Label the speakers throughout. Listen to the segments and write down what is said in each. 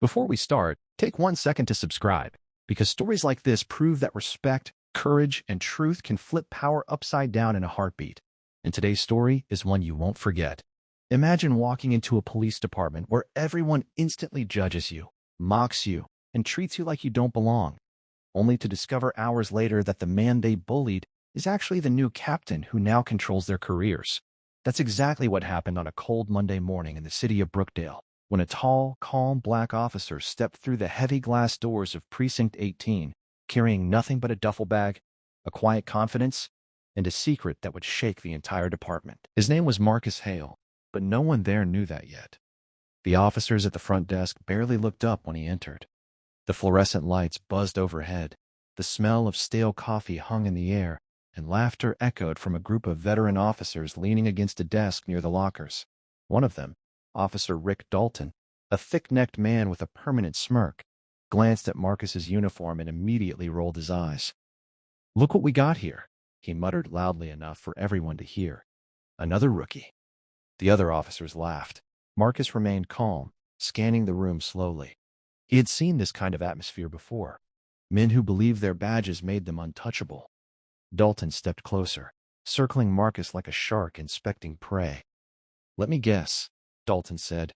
Speaker 1: Before we start, take 1 second to subscribe, because stories like this prove that respect, courage, and truth can flip power upside down in a heartbeat. And today's story is one you won't forget. Imagine walking into a police department where everyone instantly judges you, mocks you, and treats you like you don't belong, only to discover hours later that the man they bullied is actually the new captain who now controls their careers. That's exactly what happened on a cold Monday morning in the city of Brookdale, when a tall, calm black officer stepped through the heavy glass doors of Precinct 18, carrying nothing but a duffel bag, a quiet confidence, and a secret that would shake the entire department. His name was Marcus Hale, but no one there knew that yet. The officers at the front desk barely looked up when he entered. The fluorescent lights buzzed overhead, the smell of stale coffee hung in the air, and laughter echoed from a group of veteran officers leaning against a desk near the lockers. One of them, Officer Rick Dalton, a thick-necked man with a permanent smirk, glanced at Marcus's uniform and immediately rolled his eyes. "Look what we got here," he muttered loudly enough for everyone to hear. "Another rookie." The other officers laughed. Marcus remained calm, scanning the room slowly. He had seen this kind of atmosphere before. Men who believed their badges made them untouchable. Dalton stepped closer, circling Marcus like a shark inspecting prey. "Let me guess," Dalton said.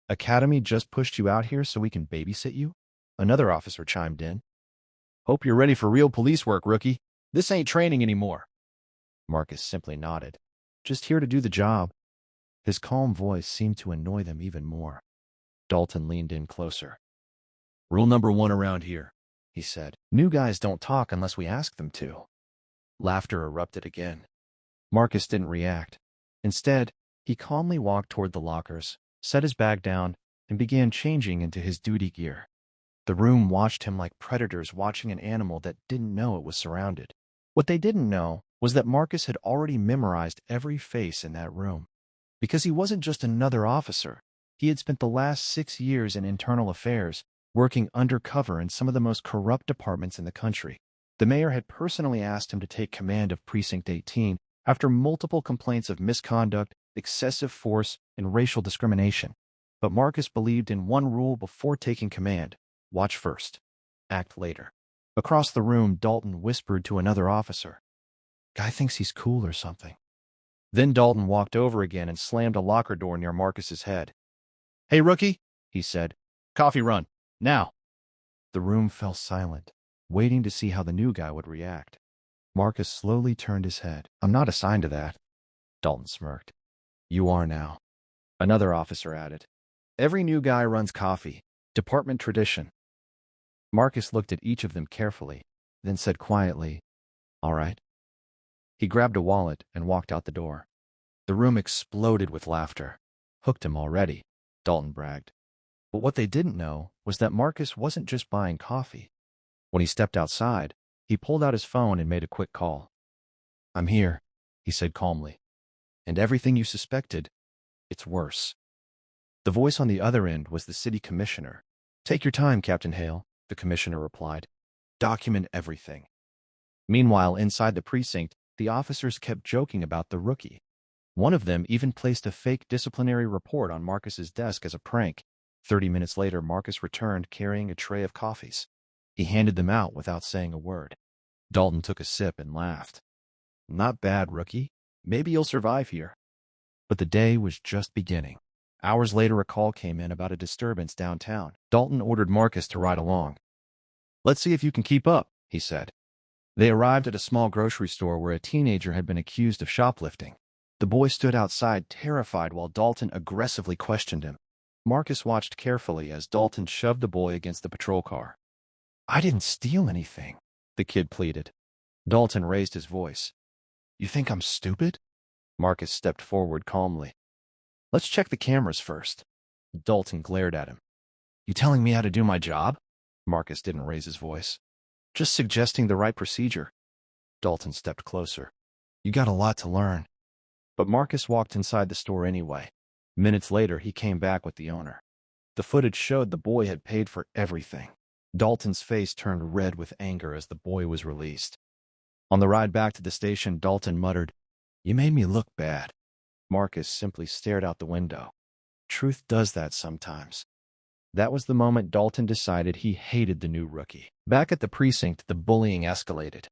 Speaker 1: "Academy just pushed you out here so we can babysit you?" Another officer chimed in. "Hope you're ready for real police work, rookie. This ain't training anymore." Marcus simply nodded. "Just here to do the job." His calm voice seemed to annoy them even more. Dalton leaned in closer. "Rule number 1 around here," he said. "New guys don't talk unless we ask them to." Laughter erupted again. Marcus didn't react. Instead, he calmly walked toward the lockers, set his bag down, and began changing into his duty gear. The room watched him like predators watching an animal that didn't know it was surrounded. What they didn't know was that Marcus had already memorized every face in that room. Because he wasn't just another officer, he had spent the last 6 years in internal affairs, working undercover in some of the most corrupt departments in the country. The mayor had personally asked him to take command of Precinct 18 after multiple complaints of misconduct, excessive force, and racial discrimination. But Marcus believed in one rule before taking command: watch first, act later. Across the room, Dalton whispered to another officer, "Guy thinks he's cool or something." Then Dalton walked over again and slammed a locker door near Marcus's head. "Hey, rookie," he said. "Coffee run. Now." The room fell silent, waiting to see how the new guy would react. Marcus slowly turned his head. "I'm not assigned to that." Dalton smirked. "You are now." Another officer added, "Every new guy runs coffee. Department tradition." Marcus looked at each of them carefully, then said quietly, "All right." He grabbed a wallet and walked out the door. The room exploded with laughter. "Hooked him already," Dalton bragged. But what they didn't know was that Marcus wasn't just buying coffee. When he stepped outside, he pulled out his phone and made a quick call. "I'm here," he said calmly. "And everything you suspected, it's worse." The voice on the other end was the city commissioner. "Take your time, Captain Hale," the commissioner replied. "Document everything." Meanwhile, inside the precinct, the officers kept joking about the rookie. One of them even placed a fake disciplinary report on Marcus's desk as a prank. 30 minutes later, Marcus returned carrying a tray of coffees. He handed them out without saying a word. Dalton took a sip and laughed. "Not bad, rookie. Maybe you'll survive here." But the day was just beginning. Hours later, a call came in about a disturbance downtown. Dalton ordered Marcus to ride along. "Let's see if you can keep up," he said. They arrived at a small grocery store where a teenager had been accused of shoplifting. The boy stood outside, terrified, while Dalton aggressively questioned him. Marcus watched carefully as Dalton shoved the boy against the patrol car. "I didn't steal anything," the kid pleaded. Dalton raised his voice. "You think I'm stupid?" Marcus stepped forward calmly. "Let's check the cameras first." Dalton glared at him. "You telling me how to do my job?" Marcus didn't raise his voice. "Just suggesting the right procedure." Dalton stepped closer. "You got a lot to learn." But Marcus walked inside the store anyway. Minutes later, he came back with the owner. The footage showed the boy had paid for everything. Dalton's face turned red with anger as the boy was released. On the ride back to the station, Dalton muttered, "You made me look bad." Marcus simply stared out the window. Truth does that sometimes. That was the moment Dalton decided he hated the new rookie. Back at the precinct, the bullying escalated.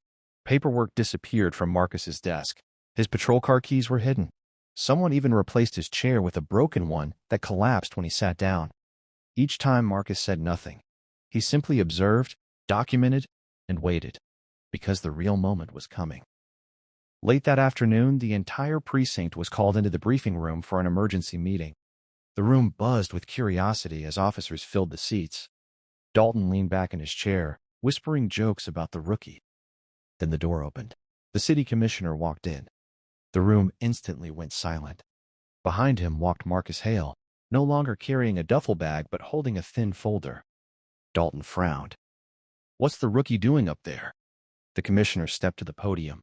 Speaker 1: Paperwork disappeared from Marcus's desk. His patrol car keys were hidden. Someone even replaced his chair with a broken one that collapsed when he sat down. Each time Marcus said nothing. He simply observed, documented, and waited, because the real moment was coming. Late that afternoon, the entire precinct was called into the briefing room for an emergency meeting. The room buzzed with curiosity as officers filled the seats. Dalton leaned back in his chair, whispering jokes about the rookie. Then the door opened. The city commissioner walked in. The room instantly went silent. Behind him walked Marcus Hale, no longer carrying a duffel bag but holding a thin folder. Dalton frowned. "What's the rookie doing up there?" The commissioner stepped to the podium.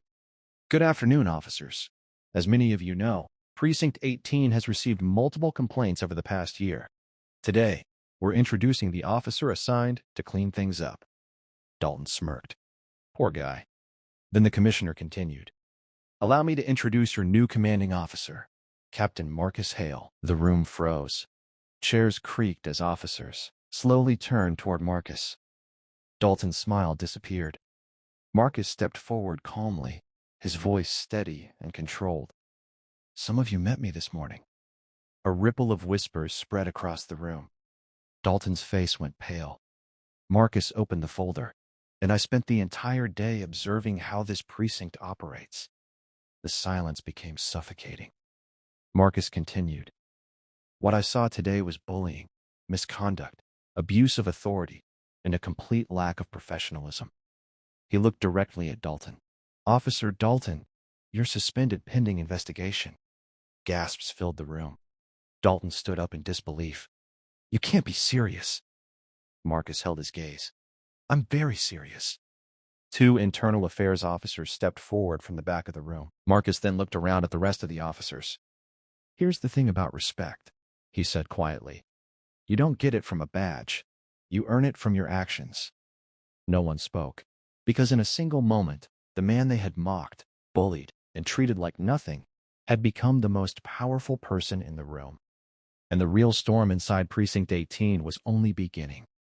Speaker 1: "Good afternoon, officers. As many of you know, Precinct 18 has received multiple complaints over the past year. Today, we're introducing the officer assigned to clean things up." Dalton smirked. Poor guy. Then the commissioner continued. "Allow me to introduce your new commanding officer, Captain Marcus Hale." The room froze. Chairs creaked as officers slowly turned toward Marcus. Dalton's smile disappeared. Marcus stepped forward calmly, his voice steady and controlled. "Some of you met me this morning." A ripple of whispers spread across the room. Dalton's face went pale. Marcus opened the folder, and I spent the entire day observing how this precinct operates. The silence became suffocating. Marcus continued. "What I saw today was bullying, misconduct, abuse of authority, and a complete lack of professionalism." He looked directly at Dalton. "Officer Dalton, you're suspended pending investigation." Gasps filled the room. Dalton stood up in disbelief. "You can't be serious." Marcus held his gaze. "I'm very serious." Two internal affairs officers stepped forward from the back of the room. Marcus then looked around at the rest of the officers. "Here's the thing about respect," he said quietly. "You don't get it from a badge. You earn it from your actions." No one spoke, because in a single moment, the man they had mocked, bullied, and treated like nothing had become the most powerful person in the room. And the real storm inside Precinct 18 was only beginning.